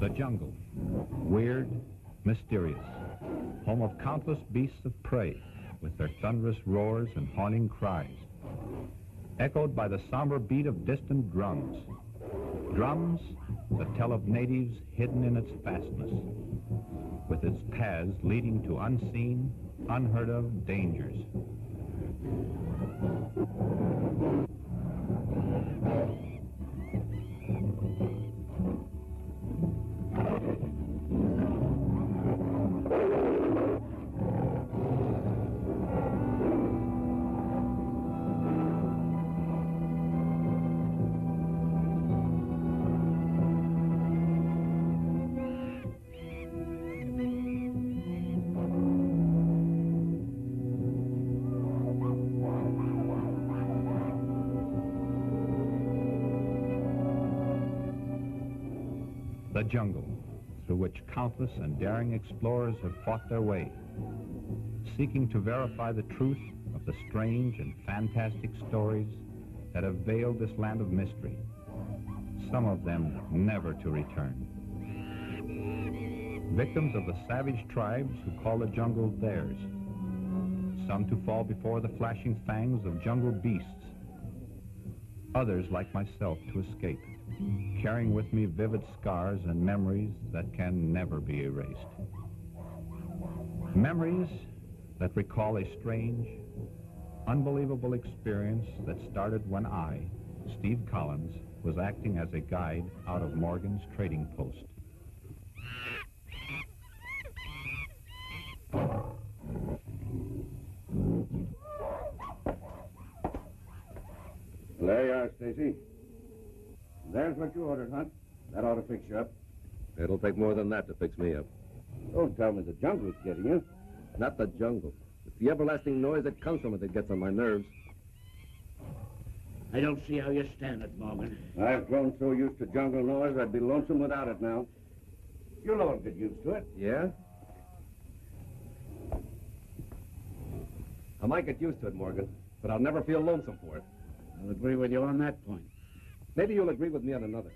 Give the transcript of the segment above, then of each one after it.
The jungle, weird, mysterious, home of countless beasts of prey with their thunderous roars and haunting cries, echoed by the somber beat of distant drums. Drums that tell of natives hidden in its fastness, with its paths leading to unseen, unheard of dangers. The jungle, through which countless and daring explorers have fought their way, seeking to verify the truth of the strange and fantastic stories that have veiled this land of mystery, some of them never to return. Victims of the savage tribes who call the jungle theirs, some to fall before the flashing fangs of jungle beasts, others like myself to escape, carrying with me vivid scars and memories that can never be erased. Memories that recall a strange, unbelievable experience that started when I, Steve Collins, was acting as a guide out of Morgan's trading post. There you are, Stacy. There's what you ordered, Hunt. That ought to fix you up. It'll take more than that to fix me up. Don't tell me the jungle's getting you. Not the jungle. It's the everlasting noise that comes from it that gets on my nerves. I don't see how you stand it, Morgan. I've grown so used to jungle noise, I'd be lonesome without it now. You'll all get used to it. Yeah? I might get used to it, Morgan, but I'll never feel lonesome for it. I'll agree with you on that point. Maybe you'll agree with me on another.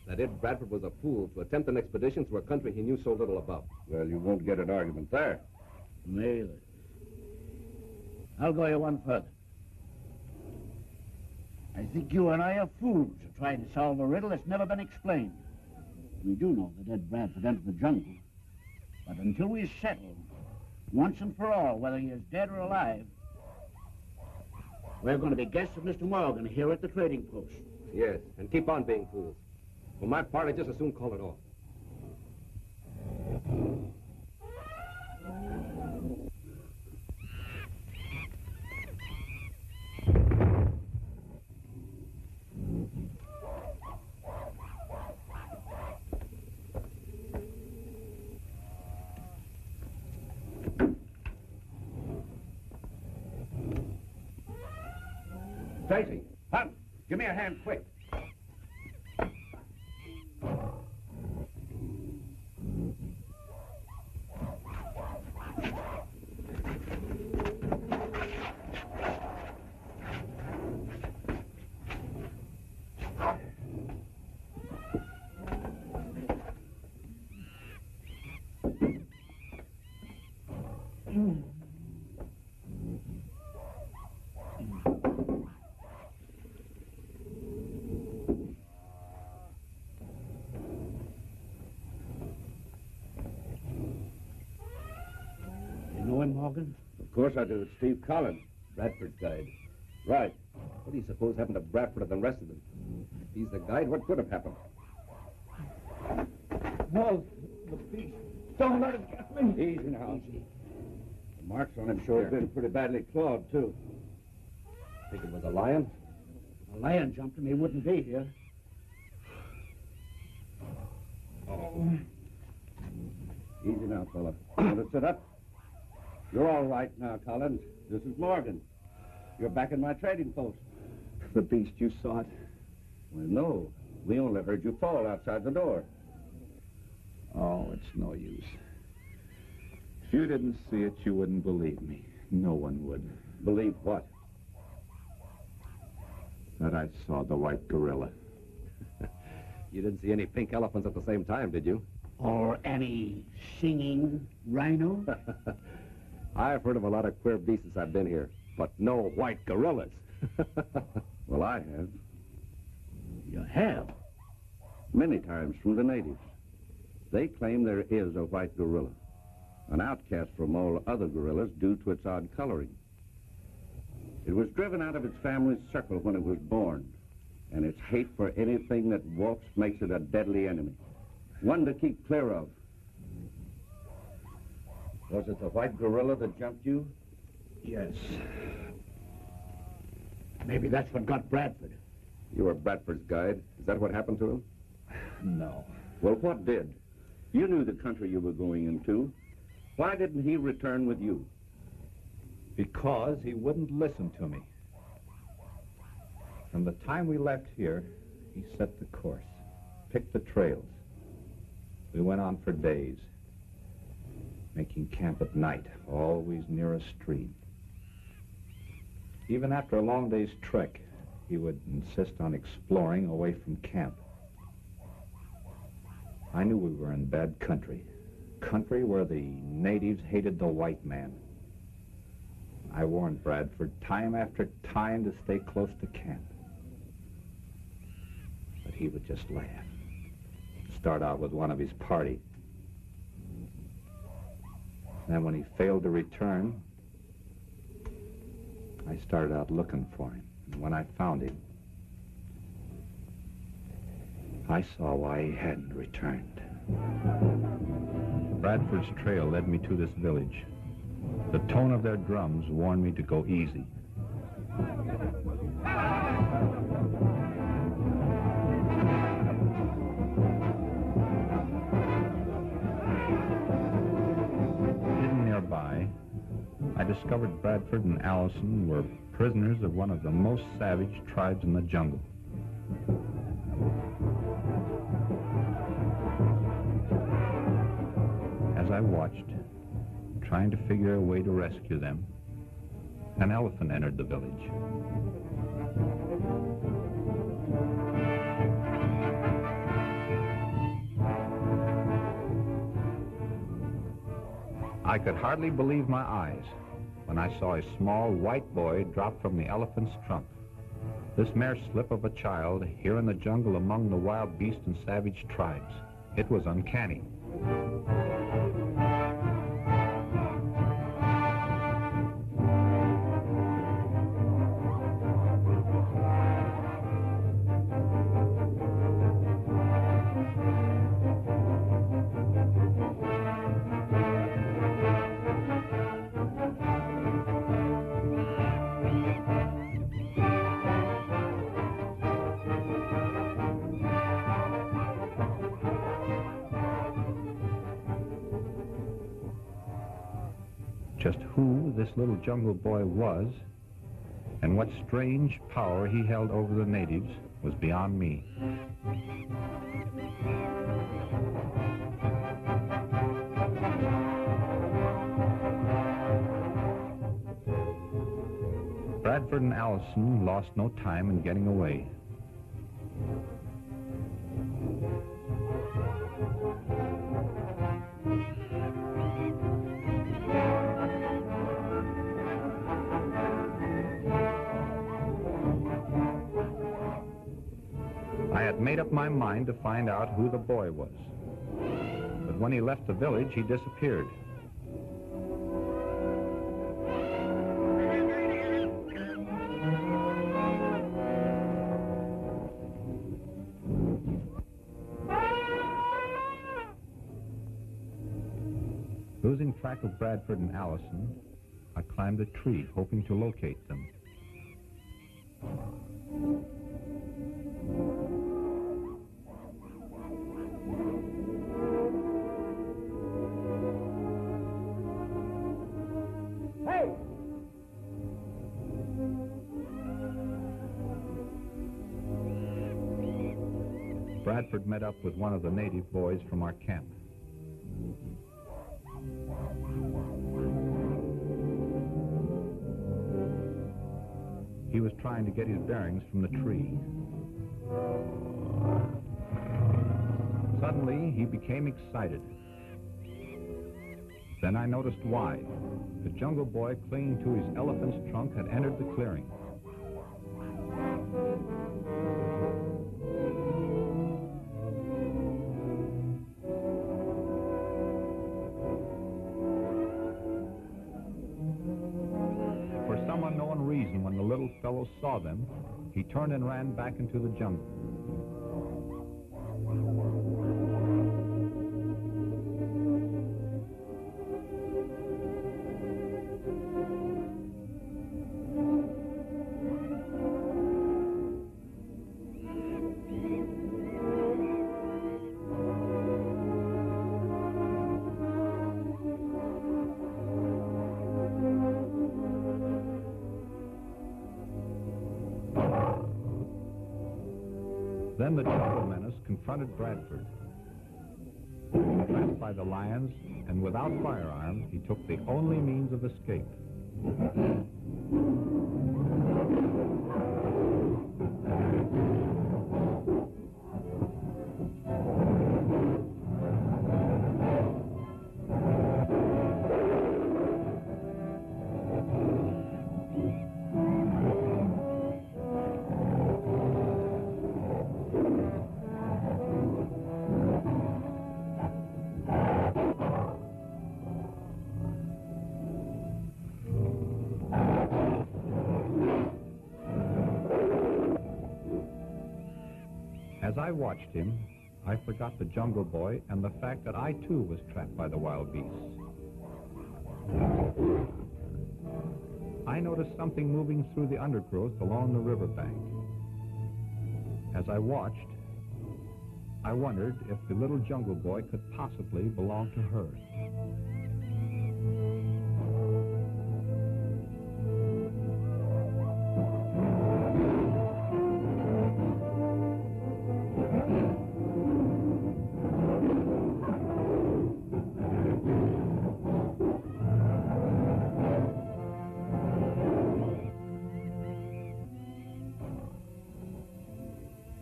That Ed Bradford was a fool to attempt an expedition to a country he knew so little about. Well, you won't get an argument there. Me either. I'll go you one further. I think you and I are fools for trying to solve a riddle that's never been explained. We do know that Ed Bradford entered the jungle. But until we settle, once and for all, whether he is dead or alive, we're going to be guests of Mr. Morgan here at the trading post. Yes, and keep on being fools. For my part, I just as soon call it off. Stacy, Hunt, give me a hand quick. Morgan? Of course I do. It's Steve Collins, Bradford's guide. Right. What do you suppose happened to Bradford and the rest of them? If he's the guide, what could have happened? No, the beast. Don't let it get me. Easy now. Easy. The marks on him sure have been pretty badly clawed, too. Think it was a lion? If a lion jumped him, he wouldn't be here. Oh. Easy now, fella. Want to sit up? You're all right now, Collins. This is Morgan. You're back in my trading post. The beast, you saw it? Well, no. We only heard you fall outside the door. Oh, it's no use. If you didn't see it, you wouldn't believe me. No one would. Believe what? That I saw the white gorilla. You didn't see any pink elephants at the same time, did you? Or any singing rhino? I've heard of a lot of queer beasts since I've been here, but no white gorillas. Well, I have. You have? Many times from the natives. They claim there is a white gorilla, an outcast from all other gorillas due to its odd coloring. It was driven out of its family's circle when it was born, and its hate for anything that walks makes it a deadly enemy, one to keep clear of. Was it the white gorilla that jumped you? Yes. Maybe that's what got Bradford. You were Bradford's guide. Is that what happened to him? No. Well, what did? You knew the country you were going into. Why didn't he return with you? Because he wouldn't listen to me. From the time we left here, he set the course, picked the trails. We went on for days, making camp at night, always near a stream. Even after a long day's trek, he would insist on exploring away from camp. I knew we were in bad country, country where the natives hated the white man. I warned Bradford time after time to stay close to camp. But he would just laugh, start out with one of his party. Then when he failed to return, I started out looking for him. And when I found him, I saw why he hadn't returned. Bradford's trail led me to this village. The tone of their drums warned me to go easy. Hidden nearby, I discovered Bradford and Allison were prisoners of one of the most savage tribes in the jungle. As I watched, trying to figure a way to rescue them, an elephant entered the village. I could hardly believe my eyes when I saw a small white boy drop from the elephant's trunk. This mere slip of a child here in the jungle among the wild beasts and savage tribes. It was uncanny. Just who this little jungle boy was and what strange power he held over the natives was beyond me. Bradford and Allison lost no time in getting away. I had made up my mind to find out who the boy was. But when he left the village, he disappeared. Losing track of Bradford and Allison, I climbed a tree, hoping to locate them. Hey! Bradford met up with one of the native boys from our camp. He was trying to get his bearings from the tree. Suddenly, he became excited. Then I noticed why. The Jungle Boy, clinging to his elephant's trunk, had entered the clearing. For some unknown reason, when the little fellow saw them, he turned and ran back into the jungle. Then the jungle menace confronted Bradford. Trapped by the lions and without firearms, he took the only means of escape. As I watched him, I forgot the Jungle Boy and the fact that I too was trapped by the wild beasts. I noticed something moving through the undergrowth along the riverbank. As I watched, I wondered if the little Jungle Boy could possibly belong to her.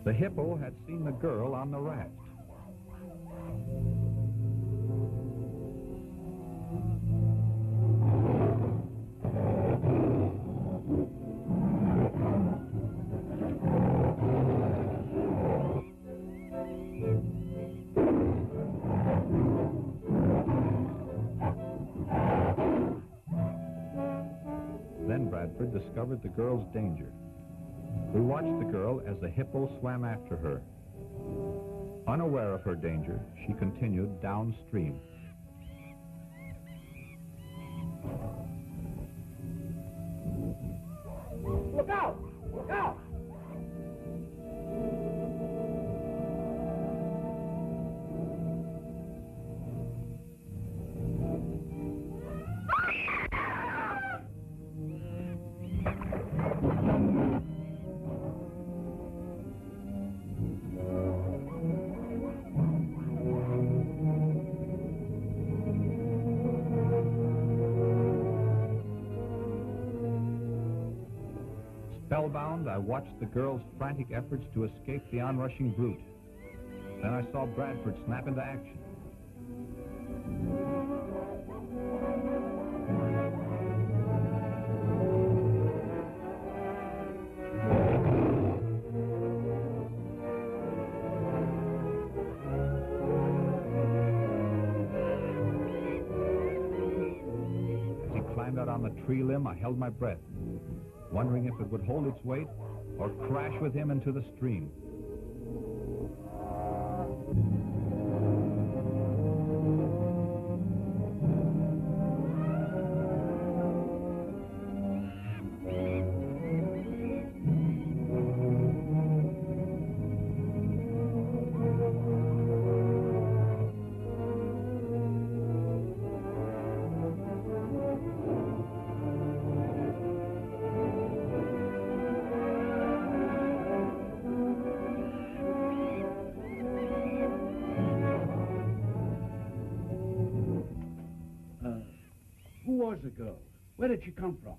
The hippo had seen the girl on the raft. Then Bradford discovered the girl's danger. We watched the girl as the hippo swam after her. Unaware of her danger, she continued downstream. Look out! Look out! Spellbound, I watched the girl's frantic efforts to escape the onrushing brute. Then I saw Bradford snap into action. As he climbed out on the tree limb, I held my breath, wondering if it would hold its weight or crash with him into the stream. Who was the girl? Where did she come from?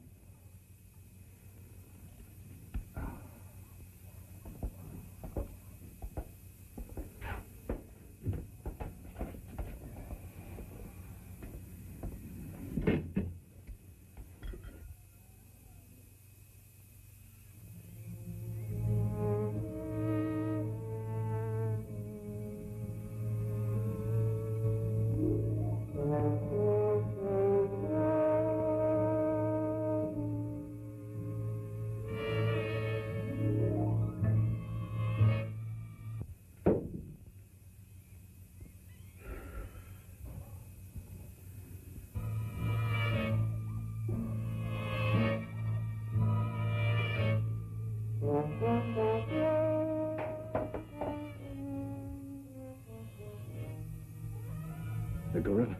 The gorilla.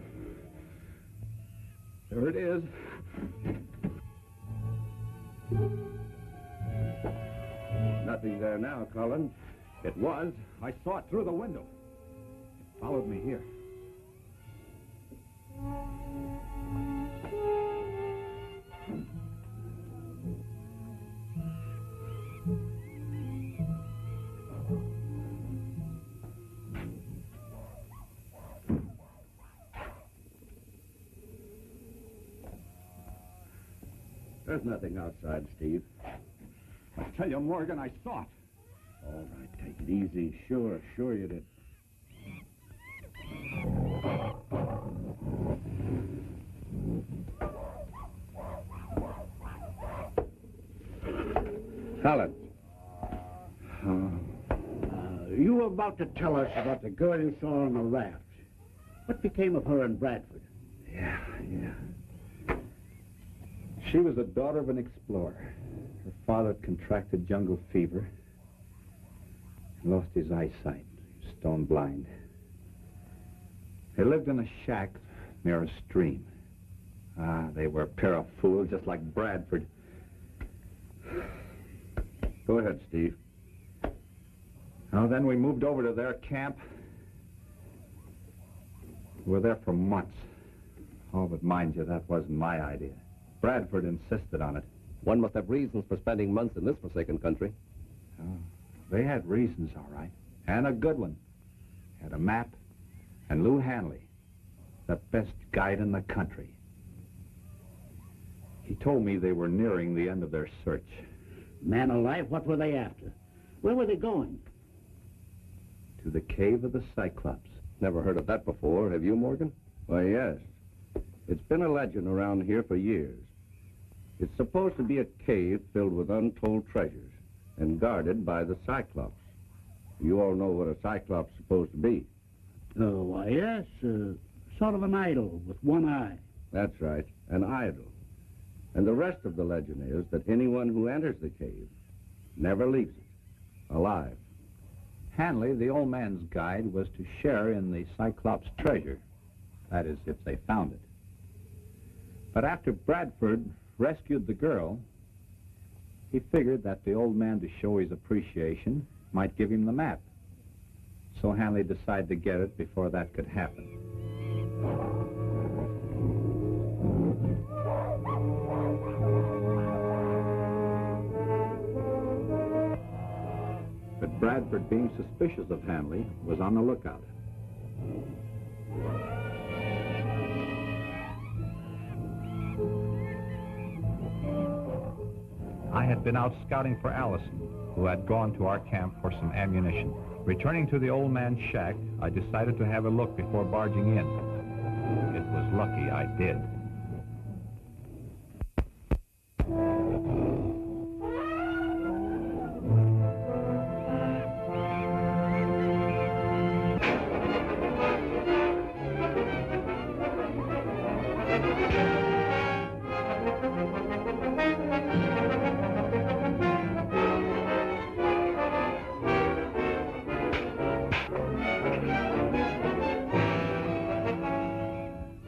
There it is. Nothing there now, Colin. It was. I saw it through the window. It followed me here. There's nothing outside, Steve. I tell you, Morgan, I saw it. All right, take it easy. Sure you did. Colin. You were about to tell us about the girl you saw on the raft. What became of her in Bradford? Yeah. She was the daughter of an explorer. Her father contracted jungle fever and lost his eyesight, stone blind. They lived in a shack near a stream. They were a pair of fools, just like Bradford. Go ahead, Steve. Well, then we moved over to their camp. We were there for months. Oh, but mind you, that wasn't my idea. Bradford insisted on it. One must have reasons for spending months in this forsaken country. Oh, they had reasons, all right. And a good one. Had a map and Lou Hanley, the best guide in the country. He told me they were nearing the end of their search. Man alive, what were they after? Where were they going? To the cave of the Cyclops. Never heard of that before. Have you, Morgan? Why, yes. It's been a legend around here for years. It's supposed to be a cave filled with untold treasures and guarded by the Cyclops. You all know what a Cyclops is supposed to be. Oh, why, yes. Sort of an idol with one eye. That's right, an idol. And the rest of the legend is that anyone who enters the cave never leaves it, alive. Hanley, the old man's guide, was to share in the Cyclops' treasure. That is, if they found it. But after Bradford rescued the girl, he figured that the old man, to show his appreciation, might give him the map. So Hanley decided to get it before that could happen. But Bradford, being suspicious of Hanley, was on the lookout. I had been out scouting for Allison, who had gone to our camp for some ammunition. Returning to the old man's shack, I decided to have a look before barging in. It was lucky I did.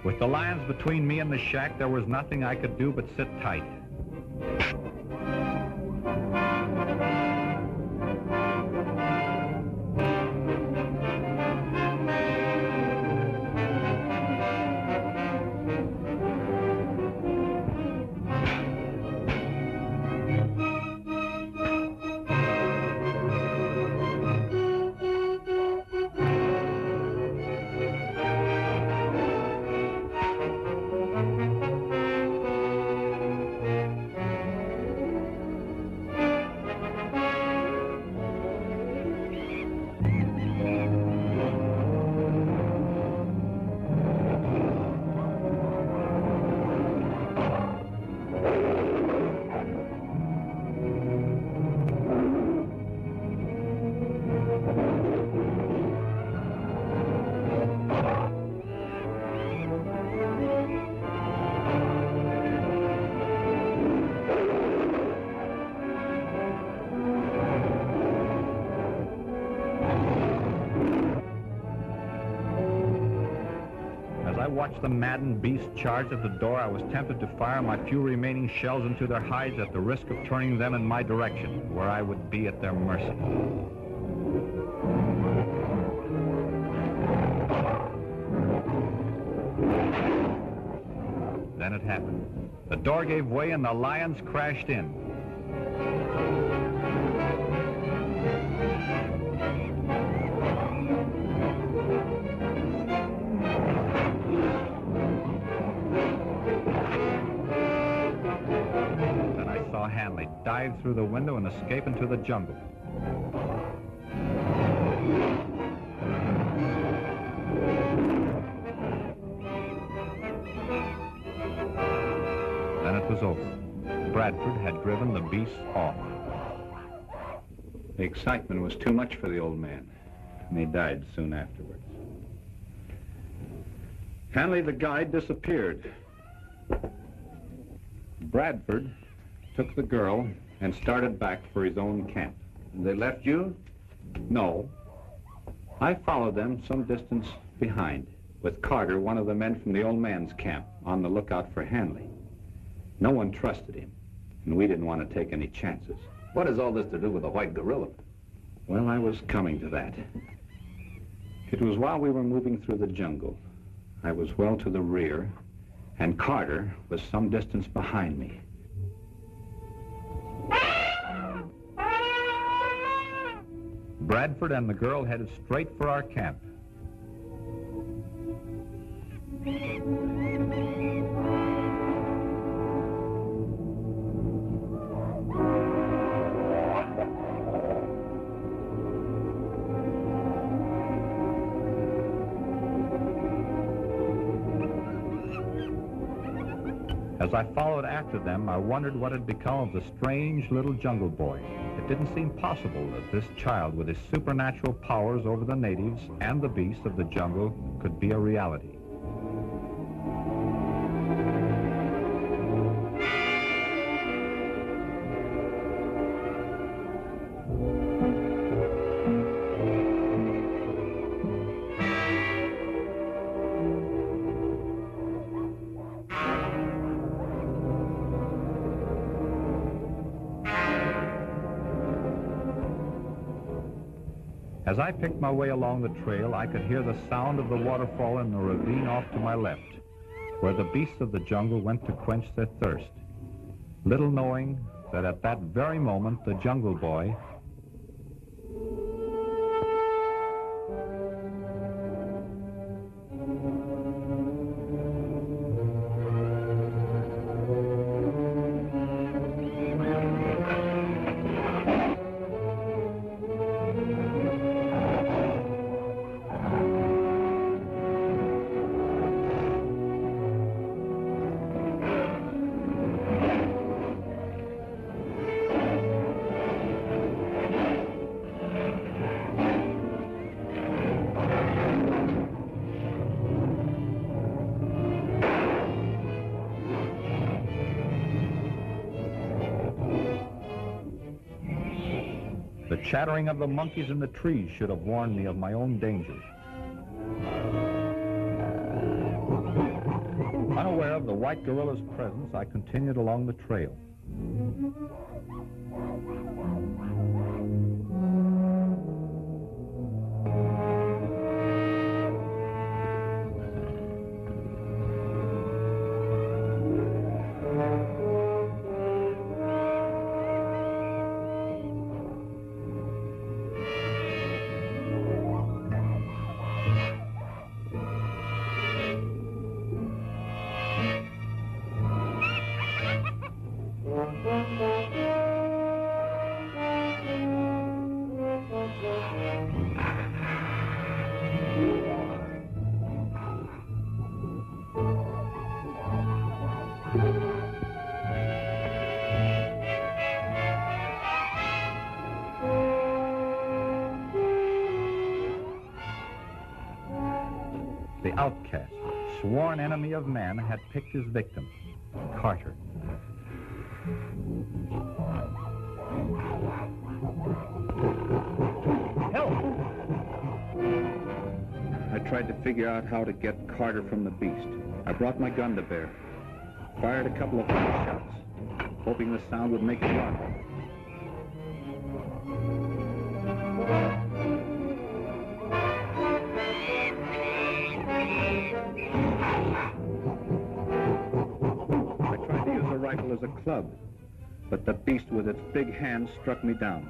With the lions between me and the shack, there was nothing I could do but sit tight. watched the maddened beasts charge at the door, I was tempted to fire my few remaining shells into their hides at the risk of turning them in my direction, where I would be at their mercy. Then it happened. The door gave way and the lions crashed in. Then I saw Hanley dive through the window and escape into the jungle. Then it was over. Bradford had driven the beasts off. The excitement was too much for the old man, and he died soon afterwards. Hanley the guide disappeared. Bradford took the girl and started back for his own camp. And they left you? No. I followed them some distance behind, with Carter, one of the men from the old man's camp, on the lookout for Hanley. No one trusted him, and we didn't want to take any chances. What has all this to do with the white gorilla? Well, I was coming to that. It was while we were moving through the jungle. I was well to the rear, and Carter was some distance behind me. Bradford and the girl headed straight for our camp. As I followed after them, I wondered what had become of the strange little jungle boy. It didn't seem possible that this child, with his supernatural powers over the natives and the beasts of the jungle, could be a reality. As I picked my way along the trail, I could hear the sound of the waterfall in the ravine off to my left, where the beasts of the jungle went to quench their thirst, little knowing that at that very moment the jungle boy The chattering of the monkeys in the trees should have warned me of my own dangers. Unaware of the white gorilla's presence, I continued along the trail. The outcast, sworn enemy of man, had picked his victim, Carter. Help! I tried to figure out how to get Carter from the beast. I brought my gun to bear, fired a couple of shots, hoping the sound would make it run. I tried to use a rifle as a club, but the beast with its big hands struck me down.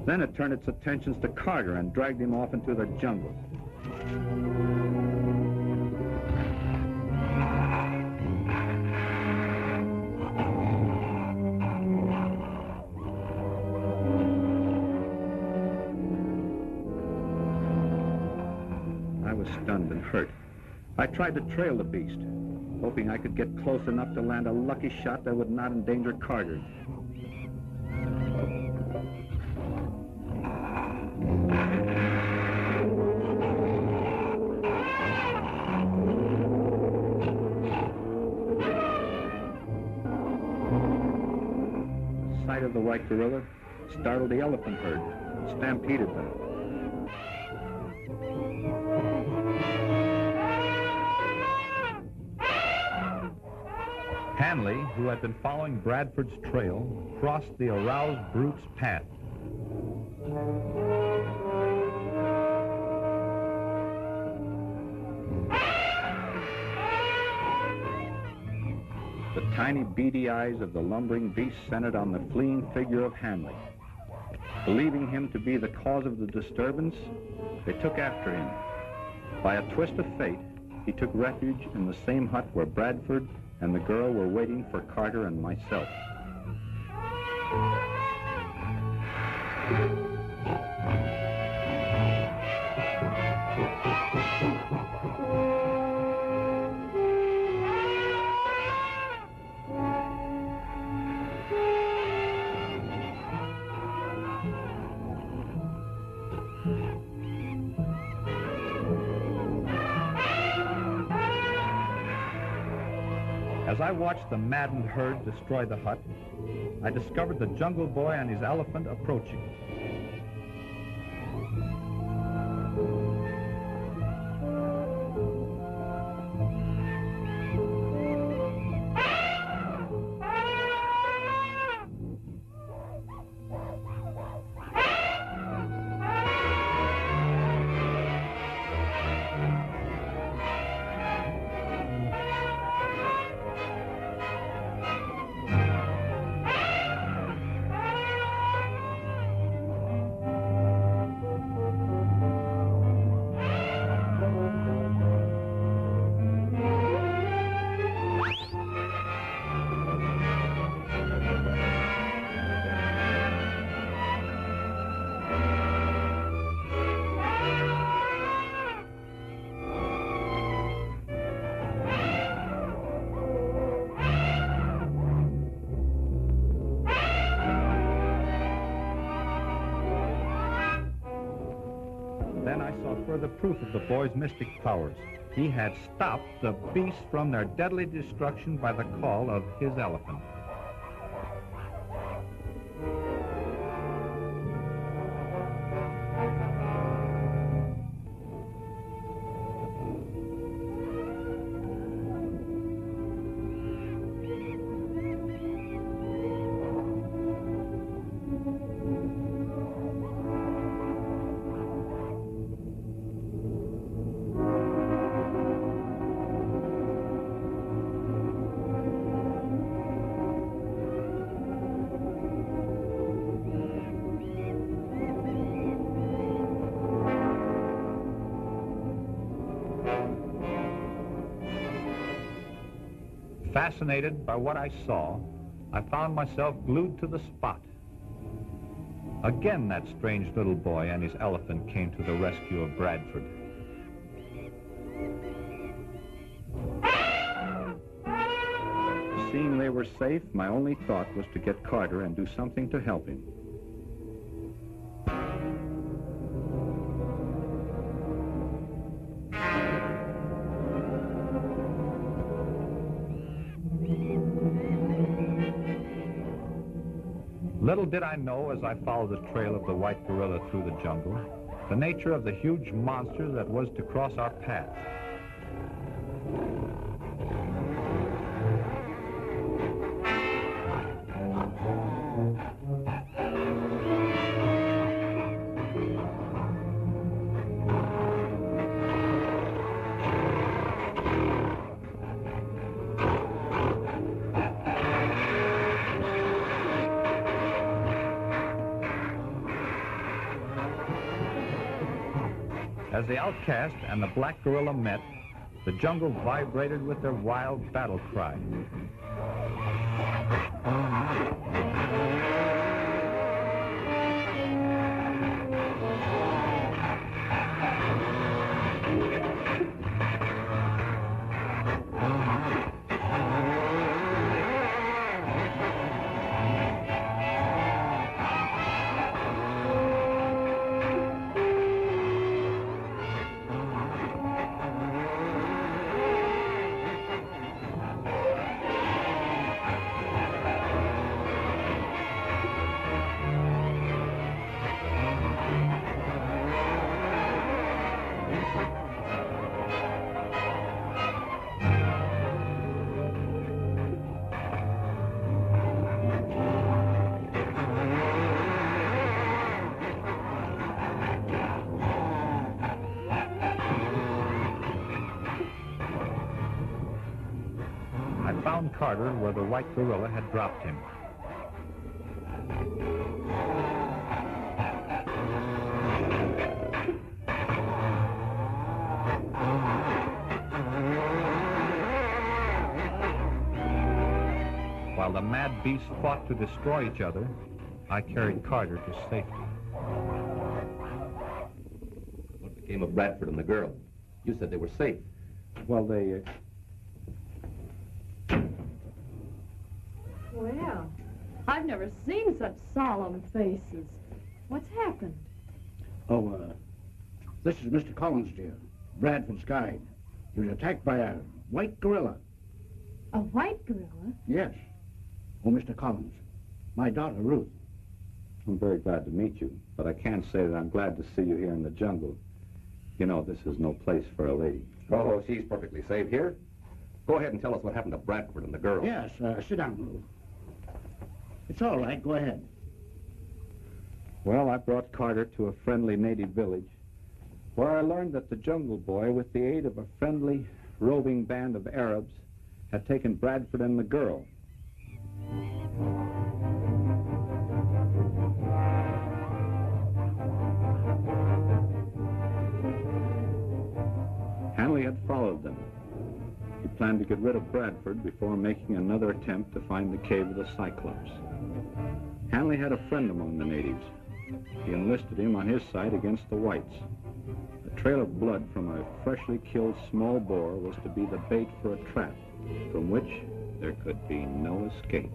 Then it turned its attentions to Carter and dragged him off into the jungle. I was stunned and hurt. I tried to trail the beast, hoping I could get close enough to land a lucky shot that would not endanger Carter. The sight of the white gorilla startled the elephant herd, stampeded them. Hanley, who had been following Bradford's trail, crossed the aroused brute's path. The tiny beady eyes of the lumbering beast centered on the fleeing figure of Hanley. Believing him to be the cause of the disturbance, they took after him. By a twist of fate, he took refuge in the same hut where Bradford and the girl were waiting for Carter and myself. As I watched the maddened herd destroy the hut, I discovered the Jungle Boy and his elephant approaching. Then I saw further proof of the boy's mystic powers. He had stopped the beasts from their deadly destruction by the call of his elephant. Fascinated by what I saw, I found myself glued to the spot. Again, that strange little boy and his elephant came to the rescue of Bradford. Seeing they were safe, my only thought was to get Carter and do something to help him. Little did I know as I followed the trail of the white gorilla through the jungle, the nature of the huge monster that was to cross our path. As the outcast and the black gorilla met, the jungle vibrated with their wild battle cry. I found Carter where the white gorilla had dropped him. While the mad beasts fought to destroy each other, I carried Carter to safety. What became of Bradford and the girl? You said they were safe. Well, they... Well, I've never seen such solemn faces. What's happened? Oh, this is Mr. Collins, dear. Bradford's guide. He was attacked by a white gorilla. A white gorilla? Yes. Oh, Mr. Collins, my daughter, Ruth. I'm very glad to meet you, but I can't say that I'm glad to see you here in the jungle. You know, this is no place for a lady. Oh, she's perfectly safe here. Go ahead and tell us what happened to Bradford and the girl. Yes, sit down, Ruth. It's all right, go ahead. Well, I brought Carter to a friendly native village, where I learned that the Jungle Boy, with the aid of a friendly, roving band of Arabs, had taken Bradford and the girl. Hanley had followed them. He planned to get rid of Bradford before making another attempt to find the cave of the Cyclops. Hanley had a friend among the natives. He enlisted him on his side against the whites. A trail of blood from a freshly killed small boar was to be the bait for a trap, from which there could be no escape.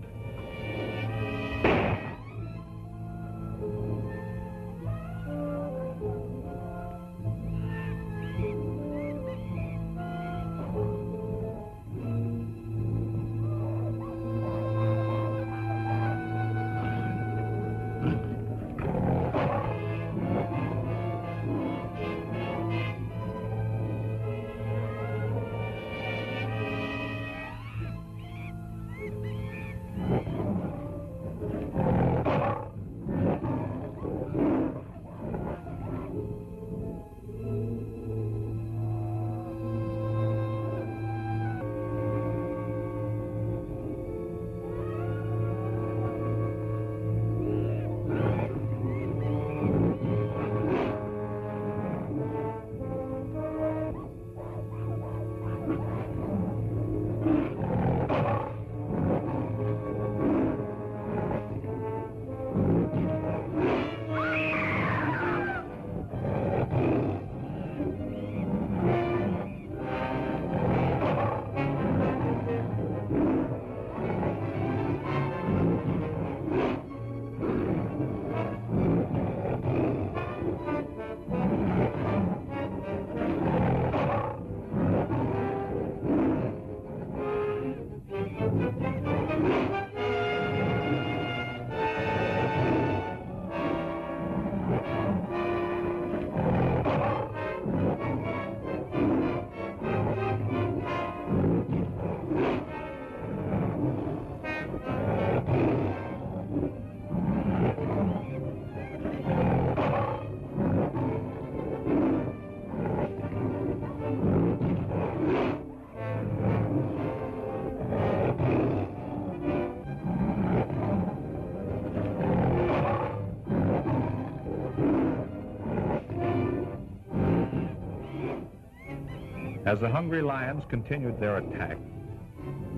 As the hungry lions continued their attack,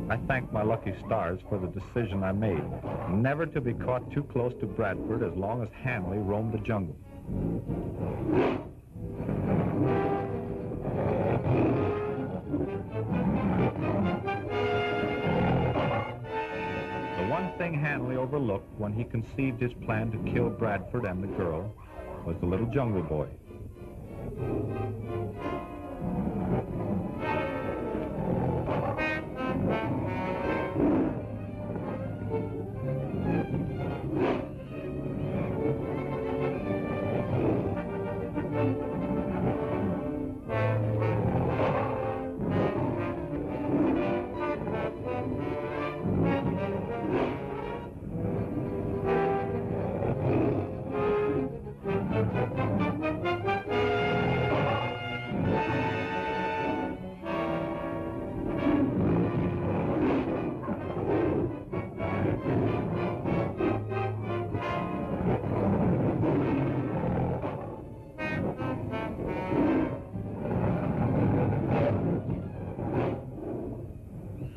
I thanked my lucky stars for the decision I made, never to be caught too close to Bradford as long as Hanley roamed the jungle. The one thing Hanley overlooked when he conceived his plan to kill Bradford and the girl was the little jungle boy.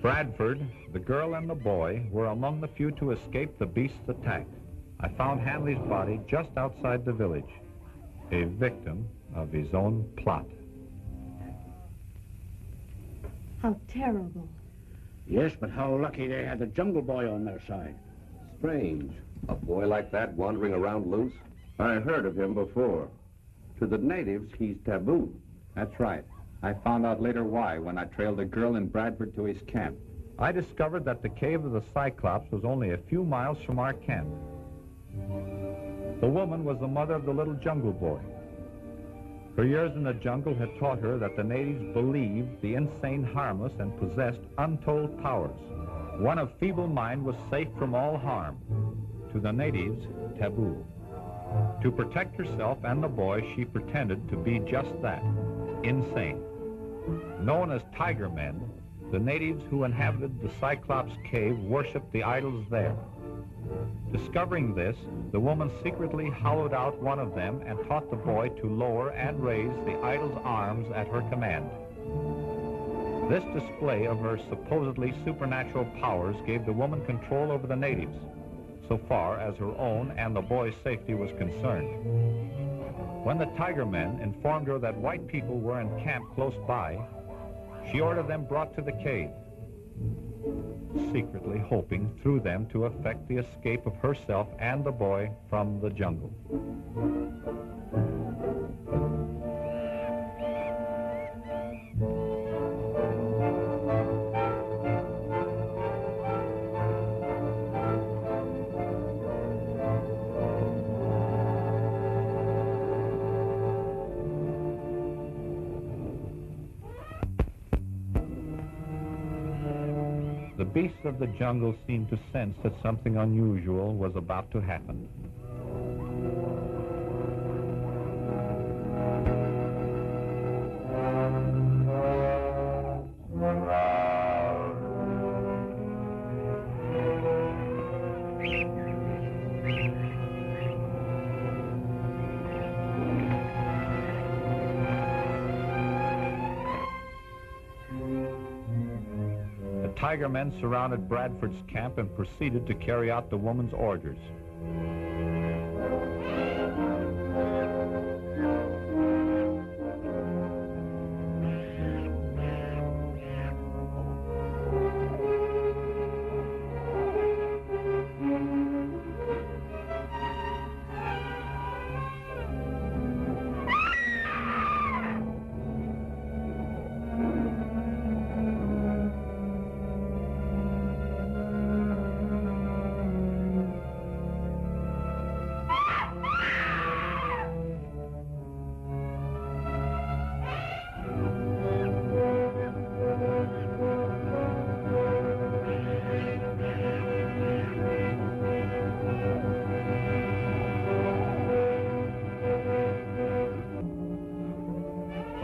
Bradford, the girl, and the boy were among the few to escape the beast's attack. I found Hanley's body just outside the village, a victim of his own plot. How terrible. Yes, but how lucky they had the Jungle Boy on their side. Strange. A boy like that wandering around loose? I heard of him before. To the natives, he's taboo. That's right. I found out later why when I trailed a girl in Bradford to his camp. I discovered that the cave of the Cyclops was only a few miles from our camp. The woman was the mother of the little jungle boy. Her years in the jungle had taught her that the natives believed the insane harmless and possessed untold powers. One of feeble mind was safe from all harm. To the natives, taboo. To protect herself and the boy, she pretended to be just that, insane. Known as tiger men, the natives who inhabited the Cyclops cave worshipped the idols there. Discovering this, the woman secretly hollowed out one of them and taught the boy to lower and raise the idol's arms at her command. This display of her supposedly supernatural powers gave the woman control over the natives, so far as her own and the boy's safety was concerned. When the tiger men informed her that white people were in camp close by, she ordered them brought to the cave, secretly hoping through them to effect the escape of herself and the boy from the jungle. The beasts of the jungle seemed to sense that something unusual was about to happen. Tiger men surrounded Bradford's camp and proceeded to carry out the woman's orders.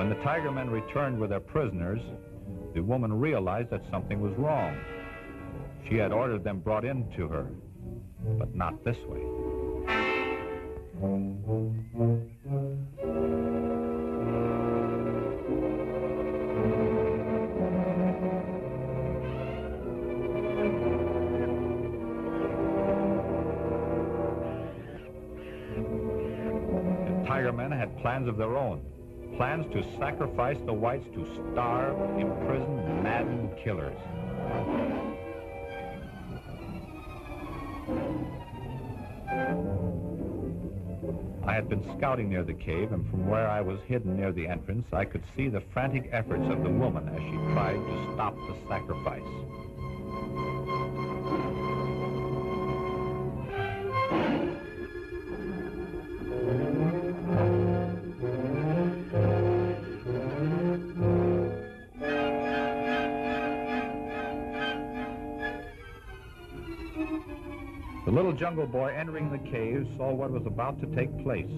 When the tiger men returned with their prisoners, the woman realized that something was wrong. She had ordered them brought in to her, but not this way. The tiger men had plans of their own. Plans to sacrifice the whites to starve, imprison, madden killers. I had been scouting near the cave, and from where I was hidden near the entrance, I could see the frantic efforts of the woman as she tried to stop the sacrifice. The little jungle boy entering the cave saw what was about to take place.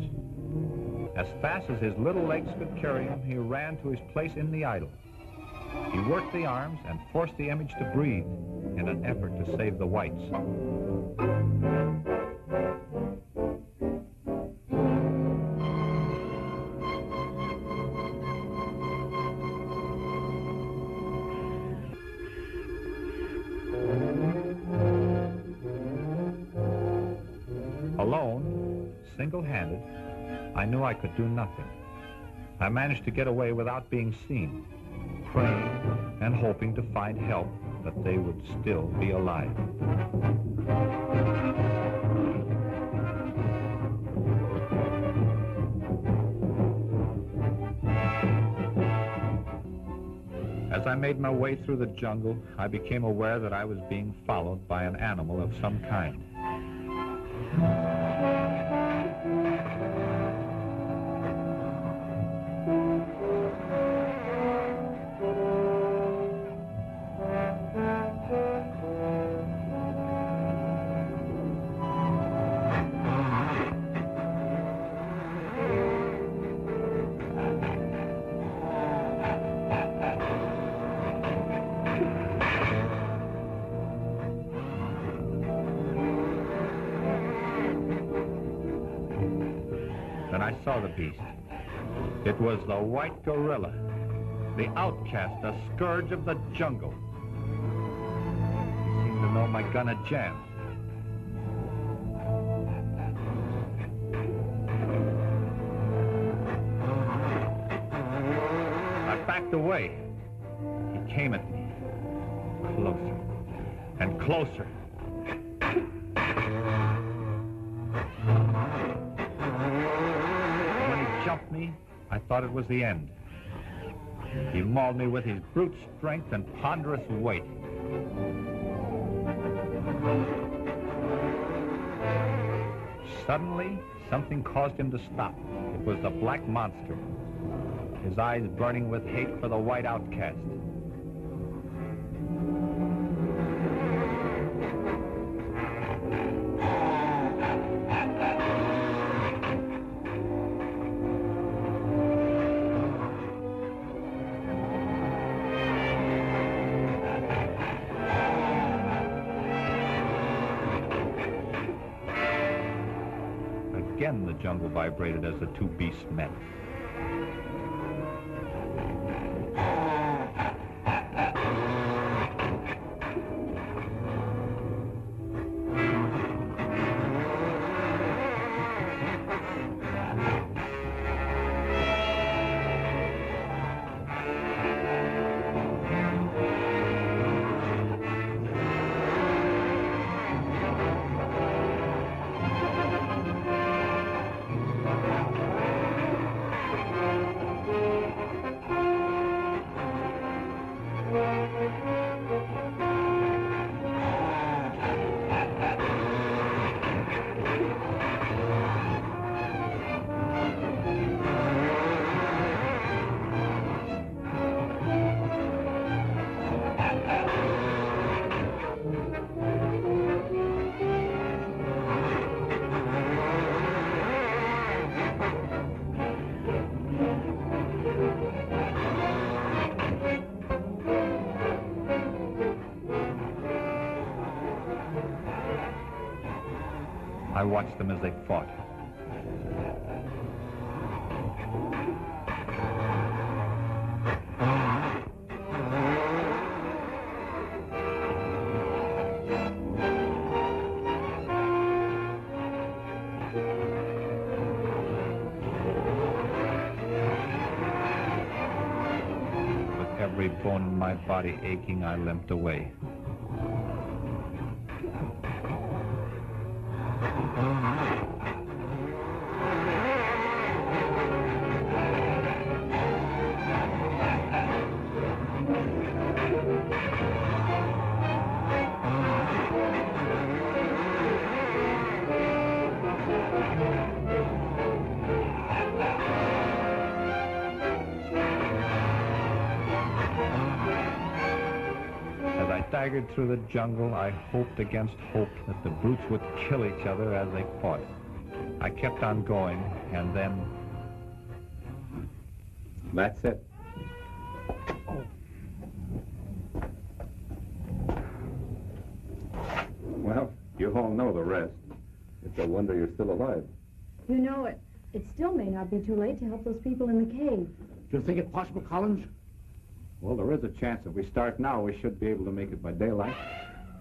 As fast as his little legs could carry him, he ran to his place in the idol. He worked the arms and forced the image to breathe in an effort to save the whites. Alone, single-handed, I knew I could do nothing. I managed to get away without being seen, praying and hoping to find help, that they would still be alive. As I made my way through the jungle, I became aware that I was being followed by an animal of some kind. Then I saw the beast. It was the white gorilla, the outcast, the scourge of the jungle. He seemed to know my gun had jammed. I backed away. He came at me, closer and closer. Jumped me, I thought it was the end. He mauled me with his brute strength and ponderous weight. Suddenly, something caused him to stop. It was the black monster, his eyes burning with hate for the white outcast. Again, the jungle vibrated as the two beasts met. I watched them as they fought. With every bone in my body aching, I limped away. As I staggered through the jungle, I hoped against hope that the brutes would kill each other as they fought. I kept on going, and then... That's it. Well, you all know the rest. It's a wonder you're still alive. You know, it still may not be too late to help those people in the cave. Do you think it possible, Collins? Well, there is a chance if we start now, we should be able to make it by daylight.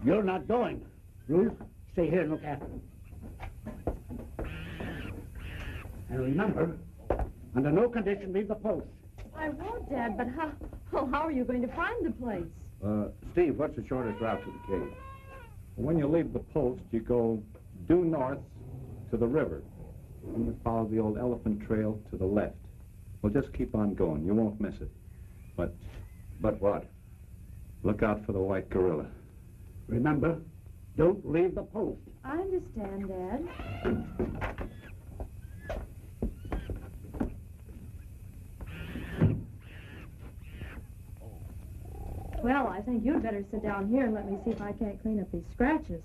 You're not going. Ruth, stay here and look after them. And remember, under no condition leave the post. I won't, Dad, but how are you going to find the place? Steve, what's the shortest route to the cave? When you leave the post, you go due north to the river. And you follow the old elephant trail to the left. Well, just keep on going. You won't miss it. But what? Look out for the white gorilla. Remember, don't leave the post. I understand, Dad. Well, I think you'd better sit down here and let me see if I can't clean up these scratches.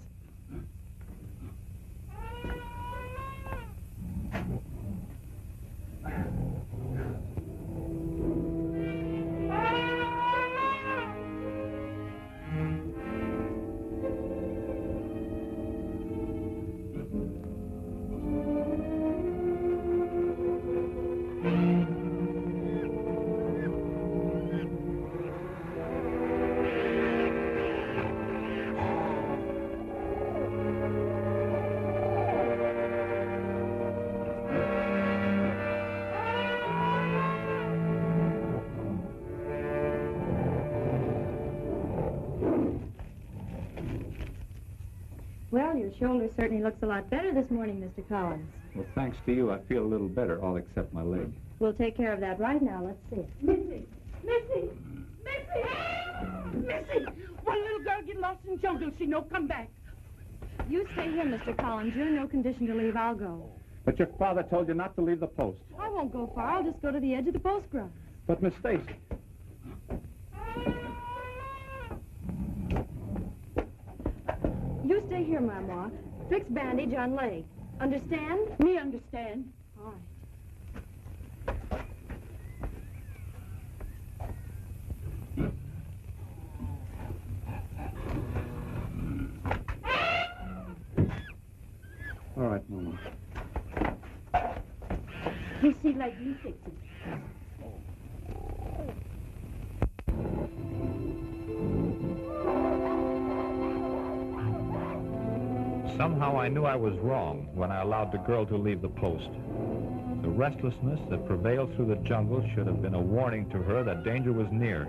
Well, your shoulder certainly looks a lot better this morning, Mr. Collins. Well, thanks to you, I feel a little better, all except my leg. We'll take care of that right now. Let's see. Missy! Missy! Missy! Missy! One little girl get lost in the jungle. She no come back. You stay here, Mr. Collins. You're in no condition to leave. I'll go. But your father told you not to leave the post. I won't go far. I'll just go to the edge of the post ground. But Miss Stacy... You stay here, Mama. Fix bandage on leg. Understand? Me understand. All right. All right, Mama. You see like you fix it. Somehow I knew I was wrong when I allowed the girl to leave the post. The restlessness that prevailed through the jungle should have been a warning to her that danger was near.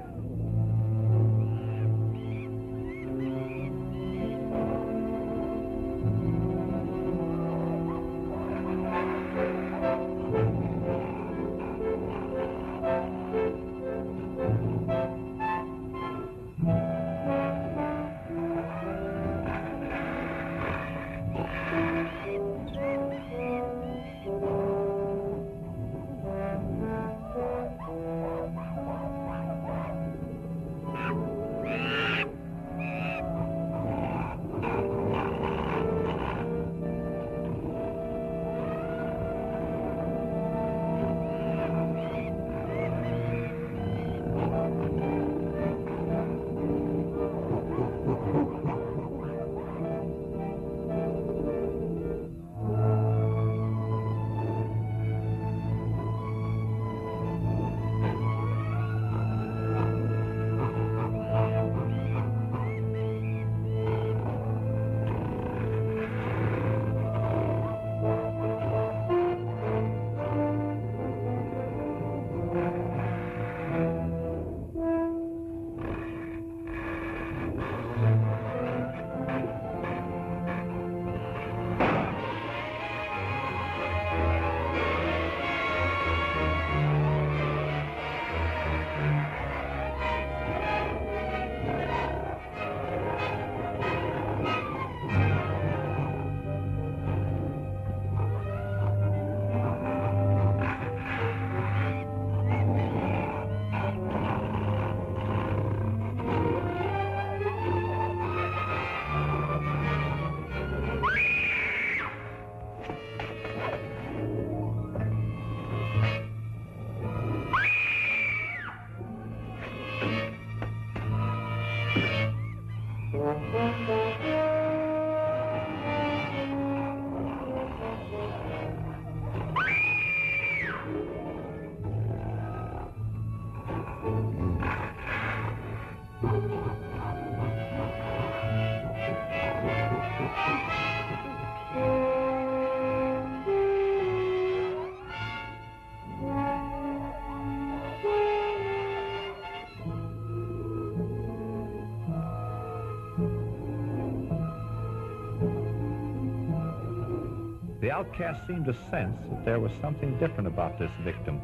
The outcast seemed to sense that there was something different about this victim.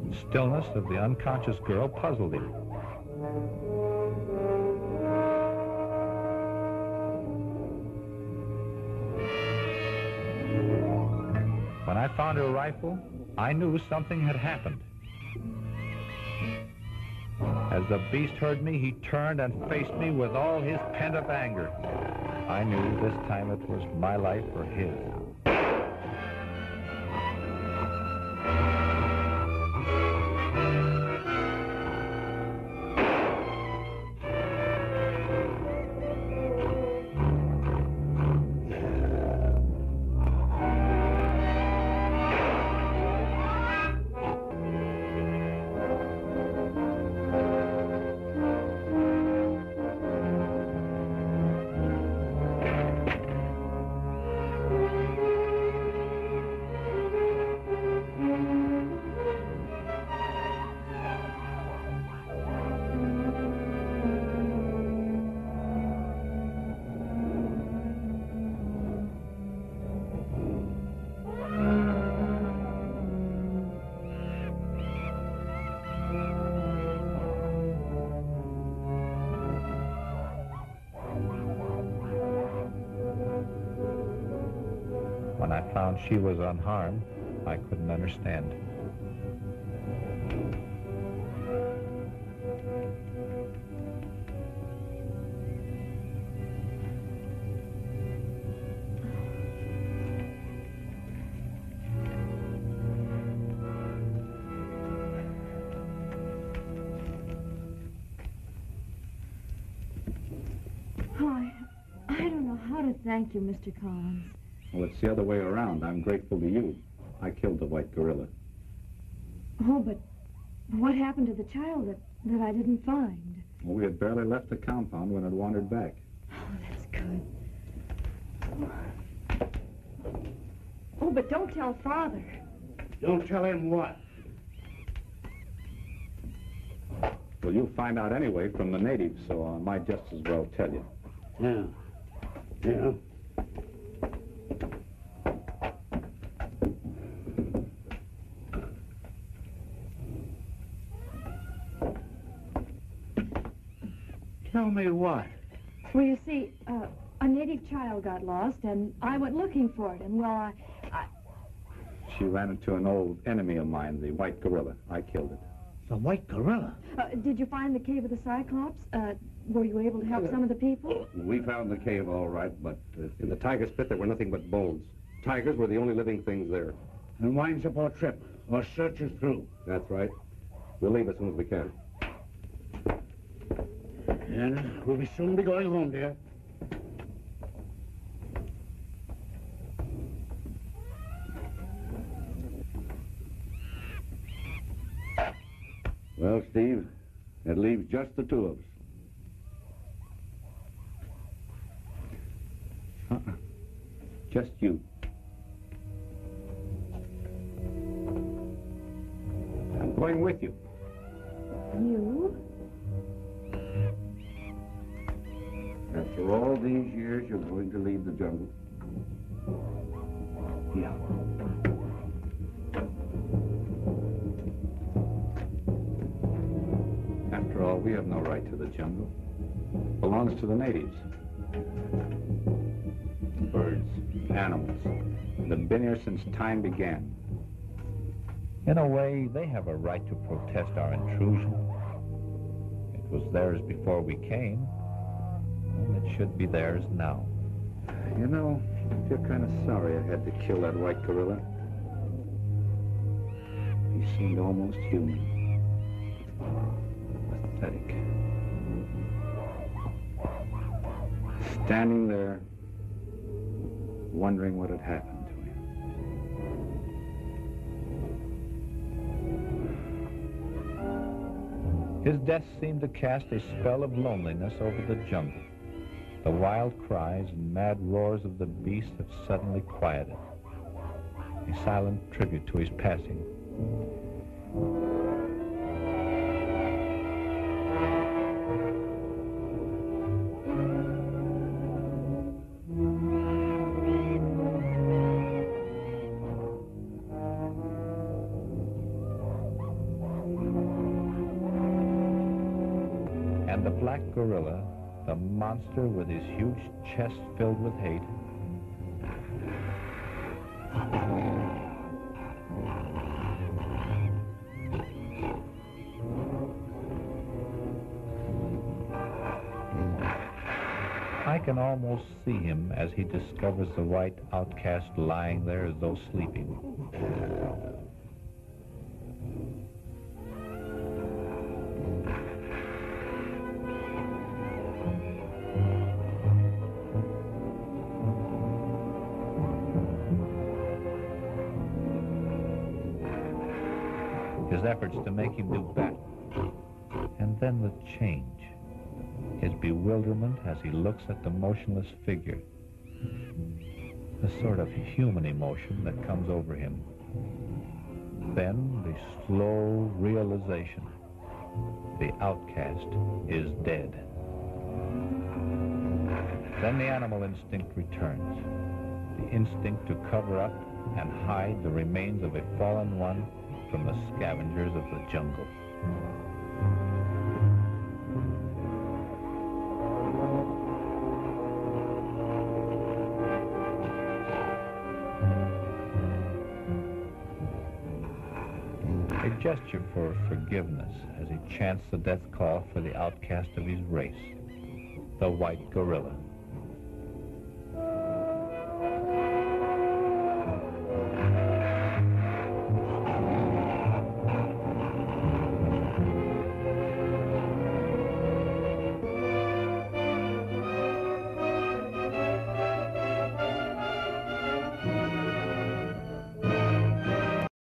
The stillness of the unconscious girl puzzled him. When I found her rifle, I knew something had happened. As the beast heard me, he turned and faced me with all his pent-up anger. I knew this time it was my life or his. When I found she was unharmed, I couldn't understand. Oh, I don't know how to thank you, Mr. Collins. Well, it's the other way around. I'm grateful to you. I killed the white gorilla. Oh, but what happened to the child that I didn't find? Well, we had barely left the compound when it wandered back. Oh, that's good. Oh, but don't tell Father. Don't tell him what? Well, you'll find out anyway from the natives, so I might just as well tell you. Yeah. Yeah. Tell me what? Well, you see, a native child got lost, and I went looking for it, and, well, I... She ran into an old enemy of mine, the white gorilla. I killed it. The white gorilla? Did you find the cave of the Cyclops? Were you able to help some of the people? We found the cave all right, but... In the tiger's pit, there were nothing but bones. Tigers were the only living things there. And winds up our trip. Our search is through. That's right. We'll leave as soon as we can. And we'll soon be going home, dear. Well, Steve, it leaves just the two of us. Just you. I'm going with you. You? After all these years, you're going to leave the jungle? Yeah. After all, we have no right to the jungle. It belongs to the natives. Birds, animals, they've been here since time began. In a way, they have a right to protest our intrusion. It was theirs before we came, and it should be theirs now. You know, I feel kind of sorry I had to kill that white gorilla. seemed almost human. Pathetic. Standing there, wondering what had happened to him. His death seemed to cast a spell of loneliness over the jungle. The wild cries and mad roars of the beast have suddenly quieted. A silent tribute to his passing. And the black gorilla, the monster with his huge chest filled with hate, I can almost see him as he discovers the white outcast lying there as though sleeping. His efforts to make him do battle, and then the change. His bewilderment as he looks at the motionless figure. The sort of human emotion that comes over him. Then the slow realization. The outcast is dead. Then the animal instinct returns. The instinct to cover up and hide the remains of a fallen one from the scavengers of the jungle. A gesture for forgiveness as he chants the death call for the outcast of his race, the white gorilla.